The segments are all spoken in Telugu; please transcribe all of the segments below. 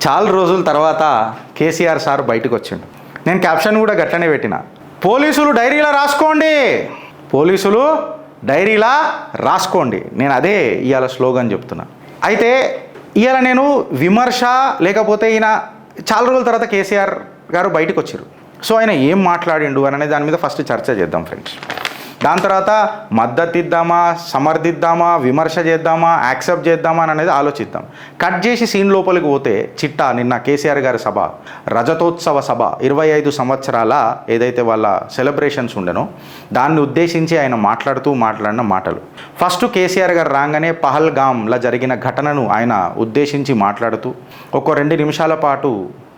చాలా రోజుల తర్వాత కేసీఆర్ సార్ బయటకు వచ్చిండు. నేను క్యాప్షన్ కూడా గట్లనే పెట్టిన, పోలీసులు డైరీలా రాసుకోండి, పోలీసులు డైరీలా రాసుకోండి. నేను అదే ఇవాళ స్లోగన్ చెప్తున్నా. అయితే ఇవాళ నేను విమర్శ లేకపోతే ఈయన చాలా రోజుల తర్వాత కేసీఆర్ గారు బయటకు వచ్చారు. సో ఆయన ఏం మాట్లాడిండు అని దాని మీద ఫస్ట్ చర్చ చేద్దాం ఫ్రెండ్స్. దాని తర్వాత మద్దతు ఇద్దామా, సమర్థిద్దామా, విమర్శ చేద్దామా, యాక్సెప్ట్ చేద్దామా అని అనేది ఆలోచిద్దాం. కట్ చేసి సీన్ లోపలికి పోతే చిట్టా నిన్న కేసీఆర్ గారి సభ, రజతోత్సవ సభ, 25 సంవత్సరాల ఏదైతే వాళ్ళ సెలబ్రేషన్స్ ఉండెనో దాన్ని ఉద్దేశించి ఆయన మాట్లాడిన మాటలు. ఫస్ట్ కేసీఆర్ గారు రాగానే పహల్గామ్లో జరిగిన ఘటనను ఆయన ఉద్దేశించి మాట్లాడుతూ ఒక 2 నిమిషాల పాటు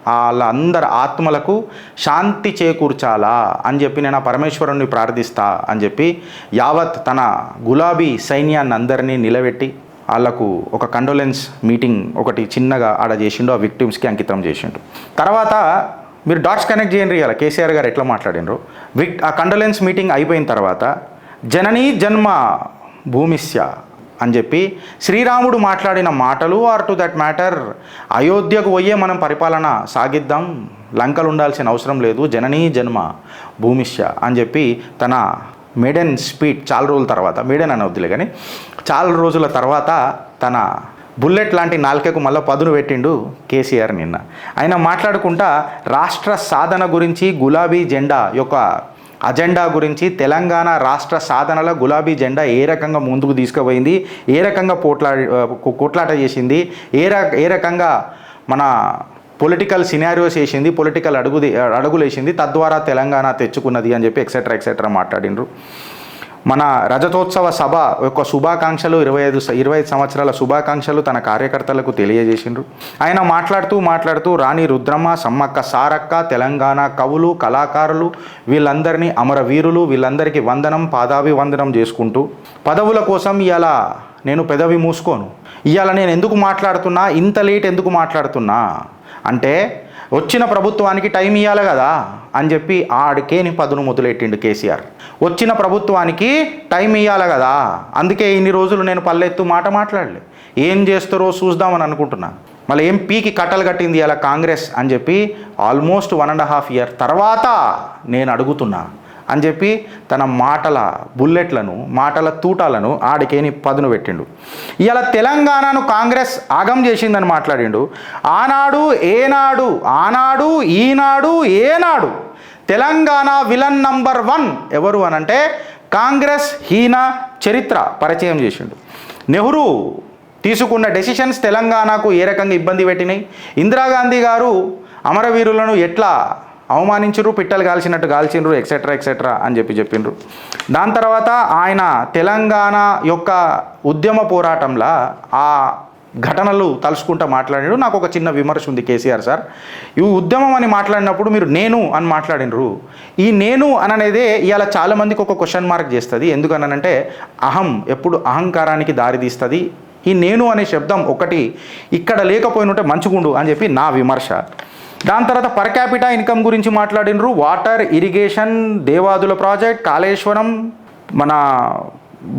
వాళ్ళ అందరి ఆత్మలకు శాంతి చేకూర్చాలా అని చెప్పి నేను ఆ పరమేశ్వరుణ్ణి ప్రార్థిస్తా అని చెప్పి యావత్ తన గులాబీ సైన్యాన్ని అందరినీ నిలబెట్టి వాళ్ళకు ఒక కండోలెన్స్ మీటింగ్ ఒకటి చిన్నగా ఆడ చేసిండు, ఆ విక్టిమ్స్కి అంకితం చేసిండు. తర్వాత మీరు డాట్స్ కనెక్ట్ చేయండి, ఇలా కేసీఆర్ గారు ఎట్లా మాట్లాడినరు. ఆ కండోలెన్స్ మీటింగ్ అయిపోయిన తర్వాత జననీ జన్మ భూమిస్య అని చెప్పి శ్రీరాముడు మాట్లాడిన మాటలు, ఆర్ టు దట్ మ్యాటర్ అయోధ్యకు పోయే మనం పరిపాలన సాగిద్దాం, లంకలు ఉండాల్సిన అవసరం లేదు, జననీ జన్మ భూమిష్య అని చెప్పి తన మేడెన్ స్పీడ్ చాలా రోజుల తర్వాత, మేడెన్ అని వద్దులే కానీ చాలా రోజుల తర్వాత తన బుల్లెట్ లాంటి నాలుకకు మళ్ళీ పదును పెట్టిండు కేసీఆర్ నిన్న. ఆయన మాట్లాడుకుంటా రాష్ట్ర సాధన గురించి, గులాబీ జెండా యొక్క అజెండా గురించి, తెలంగాణ రాష్ట్ర సాధనలో గులాబీ జెండా ఏ రకంగా ముందుకు తీసుకుపోయింది, ఏ రకంగా కొట్లాట చేసింది, ఏ రకంగా మన పొలిటికల్ సినారియోస్ వేసింది, పొలిటికల్ అడుగులు వేసింది, తద్వారా తెలంగాణ తెచ్చుకున్నది అని చెప్పి ఎక్సెట్రా మాట్లాడినరు. మన రజతోత్సవ సభ యొక్క శుభాకాంక్షలు, 25 సంవత్సరాల శుభాకాంక్షలు తన కార్యకర్తలకు తెలియజేసిండ్రు. ఆయన మాట్లాడుతూ రాణి రుద్రమ్మ, సమ్మక్క సారక్క, తెలంగాణ కవులు, కళాకారులు వీళ్ళందరినీ అమరవీరులు, వీళ్ళందరికీ వందనం, పాదాభివందనం చేసుకుంటూ పదవుల కోసం ఇవాళ నేను పెదవి మూసుకోను, ఇవాళ నేను ఎందుకు మాట్లాడుతున్నా, ఇంత లేట్ ఎందుకు మాట్లాడుతున్నా అంటే వచ్చిన ప్రభుత్వానికి టైం ఇవ్వాలి కదా అని చెప్పి ఆడికేని పదును మొదలెట్టిండు కేసీఆర్. వచ్చిన ప్రభుత్వానికి టైం ఇవ్వాలి కదా, అందుకే ఇన్ని రోజులు నేను పల్లెత్తు మాట మాట్లాడలే, ఏం చేస్తారో చూద్దామని అనుకుంటున్నా. మళ్ళీ ఏం పీకి కట్టలు కట్టింది ఇలా కాంగ్రెస్ అని చెప్పి ఆల్మోస్ట్ 1.5 years తర్వాత నేను అడుగుతున్నా అని చెప్పి తన మాటల బుల్లెట్లను, మాటల తూటాలను ఆడికేని పదును పెట్టిండు. ఇలా తెలంగాణను కాంగ్రెస్ ఆగం చేసిందని మాట్లాడిండు. ఆనాడు ఈనాడు ఏనాడు తెలంగాణ విలన్ నంబర్ 1 ఎవరు అనంటే కాంగ్రెస్ హీన చరిత్ర పరిచయం చేసిండు. నెహ్రూ తీసుకున్న డెసిషన్స్ తెలంగాణకు ఏ రకంగా ఇబ్బంది పెట్టినాయి, ఇందిరాగాంధీ గారు అమరవీరులను ఎట్లా అవమానించరు, పిట్టలు కాల్చినట్టు కాల్చిండ్రు, ఎక్సెట్రా అని చెప్పిండ్రు. దాని తర్వాత ఆయన తెలంగాణ యొక్క ఉద్యమ పోరాటంలో ఆ ఘటనలు తలుచుకుంటూ మాట్లాడినాడు. నాకు ఒక చిన్న విమర్శ ఉంది కేసీఆర్ సార్, ఈ ఉద్యమం అని మాట్లాడినప్పుడు మీరు నేను అని మాట్లాడినరు. ఈ నేను అననేదే ఇవాళ చాలామందికి ఒక క్వశ్చన్ మార్క్ చేస్తుంది. ఎందుకనంటే అహం ఎప్పుడు అహంకారానికి దారితీస్తుంది. ఈ నేను అనే శబ్దం ఒకటి ఇక్కడ లేకపోయినట్టే మంచుగుండు అని చెప్పి నా విమర్శ. దాని తర్వాత పర్ క్యాపిటా ఇన్కమ్ గురించి మాట్లాడినరు. Water, irrigation, Devadula project, Kaleshwaram, మన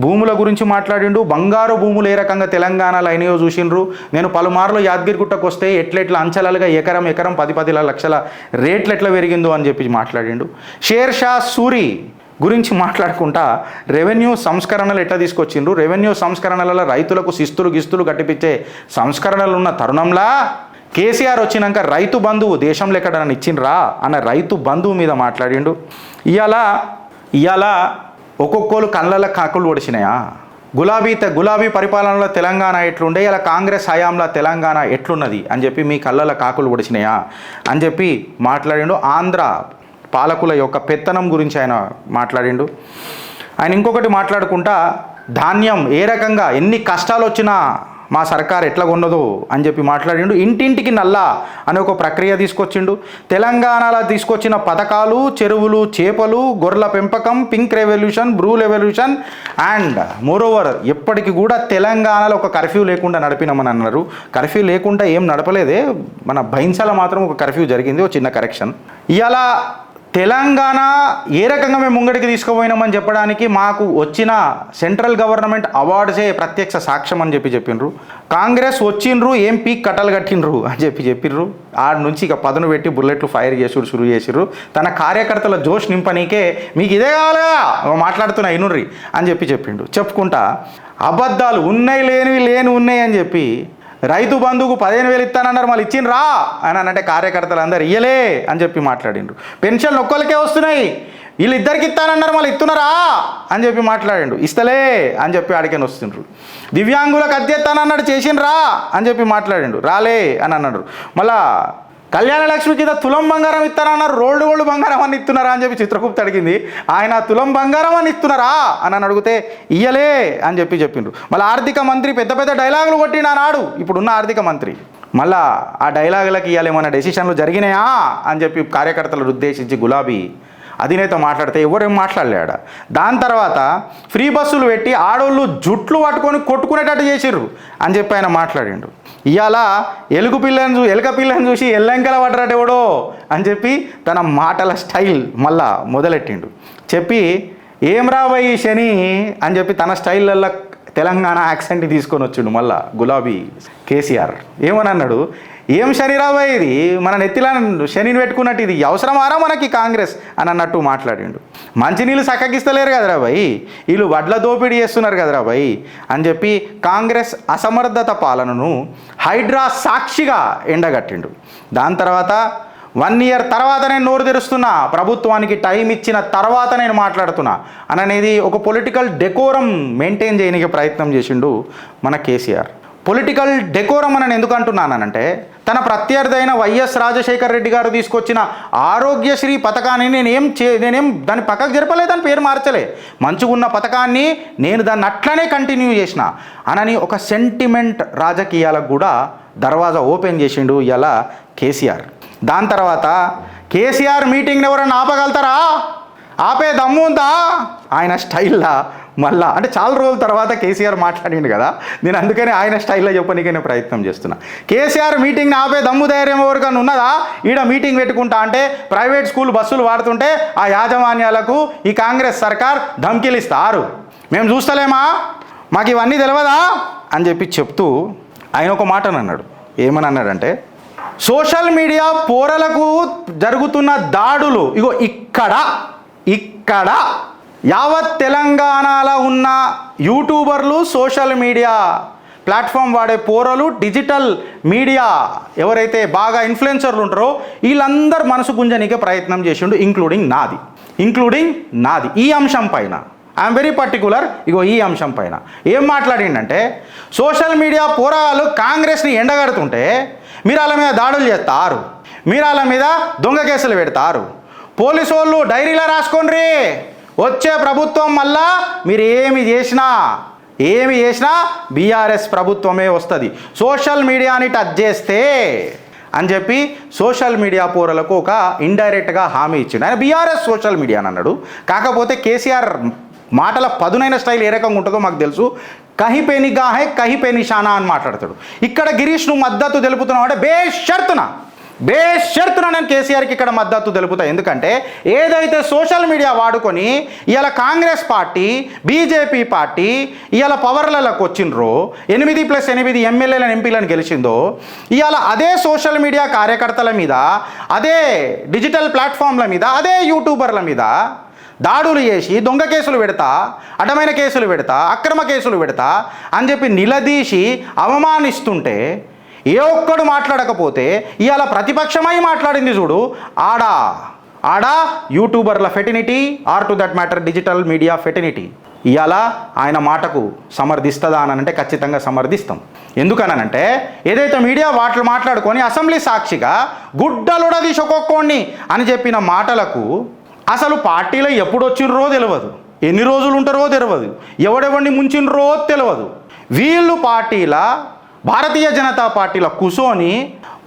భూముల గురించి మాట్లాడిండు. బంగారు భూములు ఏ రకంగా తెలంగాణలో అయినాయో చూసిండ్రు. నేను పలుమార్లు యాదగిరిగుట్టకు వస్తే ఎట్లెట్లా అంచెలలుగా ఎకరం 10 లక్షల రేట్లు ఎట్లా పెరిగిందో అని చెప్పి మాట్లాడిండు. షేర్ షా సూరి గురించి మాట్లాడుకుంటా రెవెన్యూ సంస్కరణలు ఎట్లా తీసుకొచ్చిండ్రు, రెవెన్యూ సంస్కరణలలో రైతులకు గిస్తులు కట్టిపించే సంస్కరణలు ఉన్న తరుణంలా కేసీఆర్ వచ్చినాక రైతు బంధువు దేశంలో ఎక్కడన్నా ఇచ్చిండ్రా అన్న రైతు బంధువు మీద మాట్లాడిండు. ఇవాళ ఒక్కొక్కరు కళ్ళ కాకులు ఒడిచినాయా, గులాబీ పరిపాలనలో తెలంగాణ ఎట్లుండే, ఇలా కాంగ్రెస్ హయాంలో తెలంగాణ ఎట్లున్నది అని చెప్పి మీ కళ్ళ కాకులు ఒడిచినాయా అని చెప్పి మాట్లాడిండు. ఆంధ్ర పాలకుల యొక్క పెత్తనం గురించి ఆయన మాట్లాడిండు. ఆయన ఇంకొకటి మాట్లాడుకుంటా ధాన్యం ఏ రకంగా ఎన్ని కష్టాలు వచ్చినా మా సర్కార్ ఎట్లా కొన్నదో అని చెప్పి మాట్లాడిండు. ఇంటింటికి నల్లా అనే ఒక ప్రక్రియ తీసుకొచ్చిండు. తెలంగాణలో తీసుకొచ్చిన పథకాలు, చెరువులు, చేపలు, గొర్రెల పెంపకం, pink revolution, Bru revolution and moreover ఎప్పటికీ కూడా తెలంగాణలో ఒక కర్ఫ్యూ లేకుండా నడిపినామని అన్నారు. కర్ఫ్యూ లేకుండా ఏం నడపలేదే, మన భైన్సాల మాత్రం ఒక కర్ఫ్యూ జరిగింది, ఒక చిన్న కరెక్షన్. ఇలా తెలంగాణ ఏ రకంగా మేము ముంగడికి తీసుకుపోయినామని చెప్పడానికి మాకు వచ్చిన సెంట్రల్ గవర్నమెంట్ అవార్డ్సే ప్రత్యక్ష సాక్ష్యం అని చెప్పిండ్రు. కాంగ్రెస్ వచ్చిండ్రు ఏం పీక్ కట్టలు కట్టిండ్రు అని చెప్పిర్రు. ఆడ నుంచి ఇక పదును పెట్టి బుల్లెట్లు ఫైర్ చేసుడు షురు చేసిర్రు. తన కార్యకర్తల జోష్ నింపనీకే మీకు ఇదే కావాలా మాట్లాడుతున్నా ఇనుర్రి అని చెప్పిండు. చెప్పుకుంటా అబద్ధాలు ఉన్నాయి లేని ఉన్నాయి అని చెప్పి రైతు బంధువుకు 15,000 ఇస్తానన్నారు, మళ్ళీ ఇచ్చిండ్రా అని అంటే కార్యకర్తలు అందరు ఇయ్యలే అని చెప్పి మాట్లాడిండ్రు. పెన్షన్లు ఒక్కరికే వస్తున్నాయి, వీళ్ళిద్దరికి ఇస్తానన్నారు, మళ్ళీ ఇస్తున్నారా అని చెప్పి మాట్లాడిండు. ఇస్తలే అని చెప్పి ఆడికని వస్తుండ్రు. దివ్యాంగులకు అద్దెత్తానన్నాడు, చేసిండ్రా అని చెప్పి మాట్లాడిండు, రాలే అని అన్నాడు. మళ్ళా కళ్యాణ లక్ష్మి కింద తులం బంగారం ఇస్తారన్నారు, రోల్డ్ బంగారం అని ఇస్తున్నారా అని చెప్పి చిత్రగుప్త అడిగింది. ఆయన తులం బంగారం అని ఇస్తున్నారా అని అడిగితే ఇయ్యలే అని చెప్పిండ్రు. మళ్ళీ ఆర్థిక మంత్రి పెద్ద డైలాగులు కొట్టిన నాడు ఇప్పుడున్న ఆర్థిక మంత్రి. మళ్ళా ఆ డైలాగులకి ఇవ్వాలేమన్నా డెసిషన్లు జరిగినాయా అని చెప్పి కార్యకర్తలను ఉద్దేశించి గులాబీ అధినేత మాట్లాడితే ఎవరేం మాట్లాడలేడ. దాని తర్వాత ఫ్రీ బస్సులు పెట్టి ఆడోళ్ళు జుట్లు పట్టుకొని కొట్టుకునేటట్టు చేసిర్రు అని చెప్పి ఆయన మాట్లాడిండు. ఇవాళ ఎలుక పిల్లని చూసి ఎల్లంకల పడ్డరట ఎవడో అని చెప్పి తన మాటల స్టైల్ మళ్ళా మొదలెట్టిండు. చెప్పి ఏం రాబోయ్ శని అని చెప్పి తన స్టైల్లో తెలంగాణ యాక్సెంట్ తీసుకొని వచ్చిండు. మళ్ళా గులాబీ కేసీఆర్ ఏమని అన్నాడు, ఏం శని రాబోయ్ ఇది, మన నెత్తిలా శనిని పెట్టుకున్నట్టు ఇది అవసరమారా మనకి కాంగ్రెస్ అని అన్నట్టు మాట్లాడిండు. మంచినీళ్ళు చక్కగిస్తలేరు కదరా భయ్, వీళ్ళు వడ్ల దోపిడీ చేస్తున్నారు కదరా భయ్ అని చెప్పి కాంగ్రెస్ అసమర్థత పాలనను హైడ్రా సాక్షిగా ఎండగట్టిండు. దాని తర్వాత 1 year తర్వాత నేను నోరు తెరుస్తున్నా, ప్రభుత్వానికి టైం ఇచ్చిన తర్వాత నేను మాట్లాడుతున్నా అనేది ఒక పొలిటికల్ డెకోరం మెయింటైన్ చేయడానికి ప్రయత్నం చేసిండు మన కేసీఆర్. పొలిటికల్ డెకోరం అని ఎందుకు అంటున్నానంటే, తన ప్రత్యర్థి అయిన వైఎస్ రాజశేఖర రెడ్డి గారు తీసుకొచ్చిన ఆరోగ్యశ్రీ పథకాన్ని నేనేం దాన్ని పక్కకు జరపలే, దాని పేరు మార్చలే, మంచిగా ఉన్న పథకాన్ని నేను దాన్ని అట్లనే కంటిన్యూ చేసిన అనని ఒక సెంటిమెంట్ రాజకీయాలకు కూడా దర్వాజా ఓపెన్ చేసిండు ఇలా కేసీఆర్. దాని తర్వాత కేసీఆర్ మీటింగ్ని ఎవరైనా ఆపగలుగుతారా, ఆపే దమ్ము ఉందా ఆయన స్టైల్లా మళ్ళా అంటే చాలా రోజుల తర్వాత కేసీఆర్ మాట్లాడిండు కదా, నేను అందుకని ఆయన స్టైల్లో చెప్పనీకనే ప్రయత్నం చేస్తున్నా. కేసీఆర్ మీటింగ్ని ఆపే దమ్ము ధైర్యం ఎవరికైనా ఉన్నదా, ఈడ మీటింగ్ పెట్టుకుంటా అంటే ప్రైవేట్ స్కూల్ బస్సులు వాడుతుంటే ఆ యాజమాన్యాలకు ఈ కాంగ్రెస్ సర్కార్ ధమ్కీలు ఇస్తారు, మేము చూస్తలేమా, మాకు ఇవన్నీ తెలియదా అని చెప్పి చెప్తూ ఆయన ఒక మాటను అన్నాడు. ఏమని అన్నాడంటే, సోషల్ మీడియా పోరలకు జరుగుతున్న దాడులు ఇగో ఇక్కడ యావత్ తెలంగాణలో ఉన్న యూట్యూబర్లు, సోషల్ మీడియా ప్లాట్ఫామ్ వాడే పోరలు, డిజిటల్ మీడియా ఎవరైతే బాగా ఇన్ఫ్లుయెన్సర్లు ఉంటారో వీళ్ళందరూ మనసు గుంజనీకే ప్రయత్నం చేసిండు, ఇంక్లూడింగ్ నాది. ఈ అంశం పైన ఐఎమ్ వెరీ పర్టికులర్. ఇగో ఈ అంశం పైన ఏం మాట్లాడిండంటే, సోషల్ మీడియా పోరాలు కాంగ్రెస్ని ఎండగడుతుంటే మీరు వాళ్ళ మీద దాడులు చేస్తారు, మీరు వాళ్ళ మీద దొంగ కేసులు పెడతారు, పోలీసు వాళ్ళు డైరీలో రాసుకోండి, వచ్చే ప్రభుత్వం మళ్ళా మీరు ఏమి చేసినా బీఆర్ఎస్ ప్రభుత్వమే వస్తుంది, సోషల్ మీడియాని టచ్ చేస్తే అని చెప్పి సోషల్ మీడియా పోరలకు ఒక ఇండైరెక్ట్గా హామీ ఇచ్చిండు. ఆయన బీఆర్ఎస్ సోషల్ మీడియా అని అన్నాడు. కాకపోతే కేసీఆర్ మాటల పదునైన స్టైల్ ఏ రకంగా ఉంటుందో మాకు తెలుసు. కహిపే నిగాహే కహిపే నిషానా అని మాట్లాడతాడు. ఇక్కడ గిరీష్ నువ్వు మద్దతు తెలుపుతున్నావు అంటే బేషరతున నేను కేసీఆర్కి ఇక్కడ మద్దతు తెలుపుతా. ఎందుకంటే ఏదైతే సోషల్ మీడియా వాడుకొని ఇవాళ కాంగ్రెస్ పార్టీ, బీజేపీ పార్టీ ఇవాళ పవర్లలోకి వచ్చిండ్రో, 8+8 ఎమ్మెల్యేలను ఎంపీలను గెలిచిందో, ఇవాళ అదే సోషల్ మీడియా కార్యకర్తల మీద, అదే డిజిటల్ ప్లాట్ఫామ్ల మీద, అదే యూట్యూబర్ల మీద దాడులు చేసి దొంగ కేసులు పెడతా, అడ్డమైన కేసులు పెడతా, అక్రమ కేసులు పెడతా అని చెప్పి నిలదీసి అవమానిస్తుంటే ఏ ఒక్కడు మాట్లాడకపోతే ఇవాళ ప్రతిపక్షమై మాట్లాడింది చూడు, ఆడ యూట్యూబర్ల fraternity or to that matter digital media fraternity. ఇవాళ ఆయన మాటకు సమర్థిస్తుందా అని అంటే ఖచ్చితంగా సమర్థిస్తాం. ఎందుకనంటే ఏదైతే మీడియా వాటిని మాట్లాడుకొని అసెంబ్లీ సాక్షిగా గుడ్డలుడదీసి ఒక్కొక్కోడిని అని చెప్పిన మాటలకు అసలు పార్టీలో ఎప్పుడు వచ్చిండ్రో తెలియదు, ఎన్ని రోజులు ఉంటారో తెలియదు, ఎవడెవడిని ముంచిండ్రో తెలియదు. వీళ్ళు పార్టీల భారతీయ జనతా పార్టీలో కూర్చొని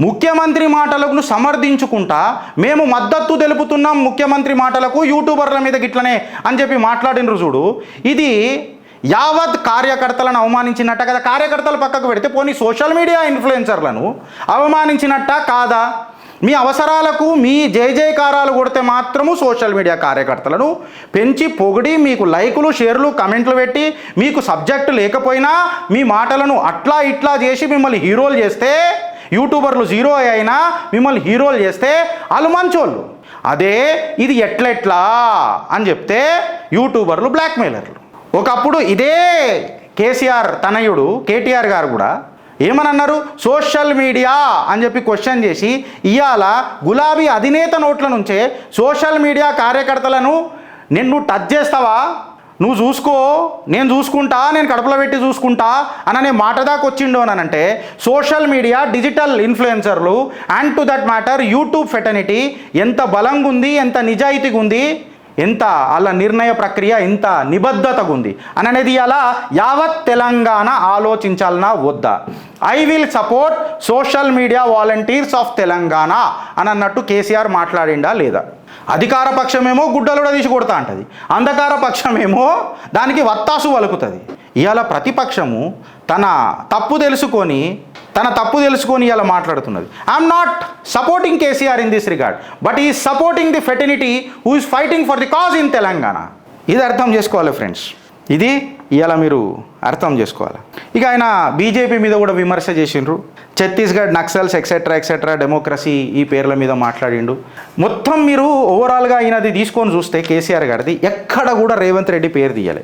ముఖ్యమంత్రి మాటలకు సమర్థించుకుంటా మేము మద్దతు తెలుపుతున్నాం ముఖ్యమంత్రి మాటలకు, యూట్యూబర్ల మీద గిట్లనే అని చెప్పి మాట్లాడినరు చూడు. ఇది యావత్ కార్యకర్తలను అవమానించినట్ట కదా. కార్యకర్తలు పక్కకు పెడితే పోనీ సోషల్ మీడియా ఇన్ఫ్లుయెన్సర్లను అవమానించినట్ట కాదా? మీ అవసరాలకు మీ జయకారాలు కొడితే మాత్రము సోషల్ మీడియా కార్యకర్తలను పెంచి పొగిడి మీకు లైకులు షేర్లు కమెంట్లు పెట్టి మీకు సబ్జెక్టు లేకపోయినా మీ మాటలను అట్లా ఇట్లా చేసి మిమ్మల్ని హీరోలు చేస్తే, యూట్యూబర్లు జీరో అయినా మిమ్మల్ని హీరోలు చేస్తే వాళ్ళు మంచోళ్ళు. అదే ఇది ఎట్లెట్లా అని చెప్తే యూట్యూబర్లు బ్లాక్మెయిలర్లు. ఒకప్పుడు ఇదే కేసీఆర్ తనయుడు కేటీఆర్ గారు కూడా ఏమనన్నారు, సోషల్ మీడియా అని చెప్పి క్వశ్చన్ చేసి ఇవాళ గులాబీ అధినేత నోట్ల నుంచే సోషల్ మీడియా కార్యకర్తలను నిన్ను టచ్ చేస్తావా, నువ్వు చూసుకో, నేను చూసుకుంటా, నేను కడుపులో పెట్టి చూసుకుంటా అననే మాట దాకా వచ్చిండు అని అంటే సోషల్ మీడియా డిజిటల్ ఇన్ఫ్లుయెన్సర్లు and to that matter YouTube fraternity ఎంత బలంగా ఉంది, ఎంత నిజాయితీగా ఉంది, ఎంత వాళ్ళ నిర్ణయ ప్రక్రియ ఎంత నిబద్ధతగా ఉంది అని అనేది అలా యావత్ తెలంగాణ ఆలోచించాలన్నా వద్దా. I will support social media volunteers of Telangana అని అన్నట్టు కేసీఆర్ మాట్లాడిండా లేదా? అధికార పక్షమేమో గుడ్డలుడ తీసి కొడతా అంటది, అంధకార పక్షమేమో దానికి వత్తాసు వలుకుతుంది. ఇవాళ ప్రతిపక్షము తన తప్పు తెలుసుకొని ఇలా మాట్లాడుతున్నది. I'm not supporting KCR in this regard, but is supporting the fraternity who is fighting for the cause in Telangana. ఇది అర్థం చేసుకోవాలి ఫ్రెండ్స్, ఇది ఇవాళ మీరు అర్థం చేసుకోవాలి. ఇక ఆయన బీజేపీ మీద కూడా విమర్శ చేసిండ్రు, ఛత్తీస్గఢ్ నక్సల్స్ ఎక్సెట్రా డెమోక్రసీ ఈ పేర్ల మీద మాట్లాడిండు. మొత్తం మీరు ఓవరాల్గా ఈయనది తీసుకొని చూస్తే కేసీఆర్ గారిది ఎక్కడ కూడా రేవంత్ రెడ్డి పేరు తీయలే,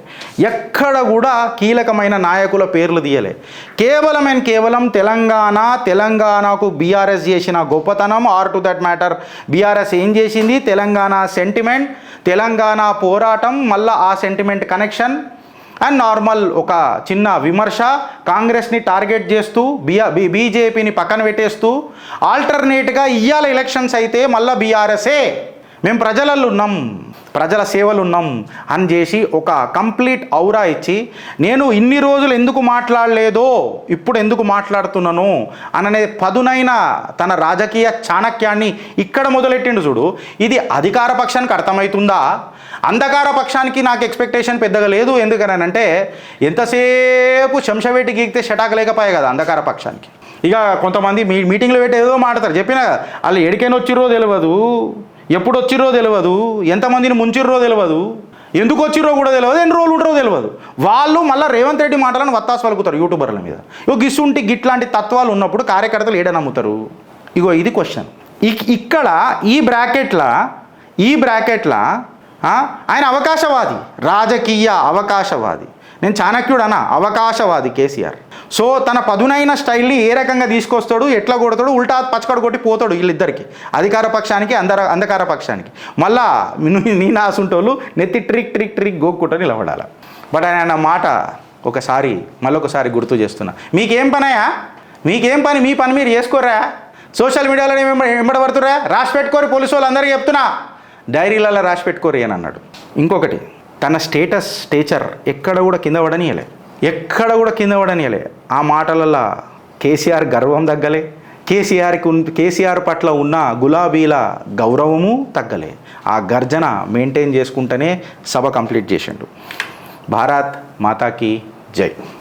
ఎక్కడ కూడా కీలకమైన నాయకుల పేర్లు తీయలే. కేవలం తెలంగాణకు బీఆర్ఎస్ చేసిన గొప్పతనం, or to that matter BRS ఏం చేసింది, తెలంగాణ సెంటిమెంట్, తెలంగాణ పోరాటం, మళ్ళీ ఆ సెంటిమెంట్ కనెక్షన్ అండ్ నార్మల్ ఒక చిన్న విమర్శ, కాంగ్రెస్ని టార్గెట్ చేస్తూ బీజేపీని పక్కన పెట్టేస్తూ ఆల్టర్నేట్గా ఇయ్యాల ఎలక్షన్స్ అయితే మళ్ళీ బీఆర్ఎస్ఏ, మేము ప్రజలలో ఉన్నాం, ప్రజల సేవలు ఉన్నాం అని చేసి ఒక కంప్లీట్ ఔరా ఇచ్చి నేను ఇన్ని రోజులు ఎందుకు మాట్లాడలేదో ఇప్పుడు ఎందుకు మాట్లాడుతున్నాను అననే పదునైన తన రాజకీయ చాణక్యాన్ని ఇక్కడ మొదలెట్టిండు చూడు. ఇది అధికార పక్షానికి అర్థమవుతుందా? అంధకార పక్షానికి నాకు ఎక్స్పెక్టేషన్ పెద్దగా లేదు. ఎందుకనంటే ఎంతసేపు శంషవేటి గీకితే షటాక్ లేకపోయాయి కదా అంధకార పక్షానికి. ఇక కొంతమంది మీటింగ్లో పెట్టి ఏదో మాట్లాడతారు, చెప్పినా వాళ్ళు ఎడికైనా వచ్చిర్రో తెలియదు, ఎప్పుడు వచ్చిర్రో తెలియదు, ఎంతమందిని ముంచిర్రో తెలియదు, ఎందుకు వచ్చిర్రో కూడా తెలియదు, ఎన్ని రోజులు ఉంటారో తెలియదు. వాళ్ళు మళ్ళీ రేవంత్ రెడ్డి మాటలను వత్తాసు పలుకుతారు యూట్యూబర్ల మీద. గిసుంటి గిట్లాంటి తత్వాలు ఉన్నప్పుడు కార్యకర్తలు ఏడ నమ్ముతారు? ఇగో ఇది క్వశ్చన్. ఇక్కడ ఈ బ్రాకెట్ల ఆయన అవకాశవాది, రాజకీయ అవకాశవాది. నేను చాణక్యుడనా? అవకాశవాది కేసీఆర్. సో తన పదునైన స్టైల్ని ఏ రకంగా తీసుకొస్తాడు, ఎట్లా కొడతాడు, ఉల్టా పచ్చకడు కొట్టి పోతాడు వీళ్ళిద్దరికి, అధికార పక్షానికి అంధకార పక్షానికి. మళ్ళా నీ నాసుంటోళ్ళు నెత్తి ట్రిక్ గోక్కుంటూ నిలబడాలి. బట్ ఆయన మాట మళ్ళొకసారి గుర్తు చేస్తున్నా, మీకేం పని, మీ పని మీరు చేసుకోరా, సోషల్ మీడియాలో వెంబడబడుతురా, రాసి పెట్టుకోరు, పోలీసు వాళ్ళు అందరికీ చెప్తున్నా, డైరీలలో రాసి పెట్టుకోరు అని అన్నాడు. ఇంకొకటి, తన స్టేచర్ ఎక్కడ కూడా కింద పడనీయలే. ఆ మాటలలో కేసీఆర్ గర్వం తగ్గలే, కేసీఆర్ పట్ల ఉన్న గులాబీల గౌరవము తగ్గలే. ఆ గర్జన మెయింటైన్ చేసుకుంటూనే సభ కంప్లీట్ చేసిండు. భారత్ మాతాకి జై.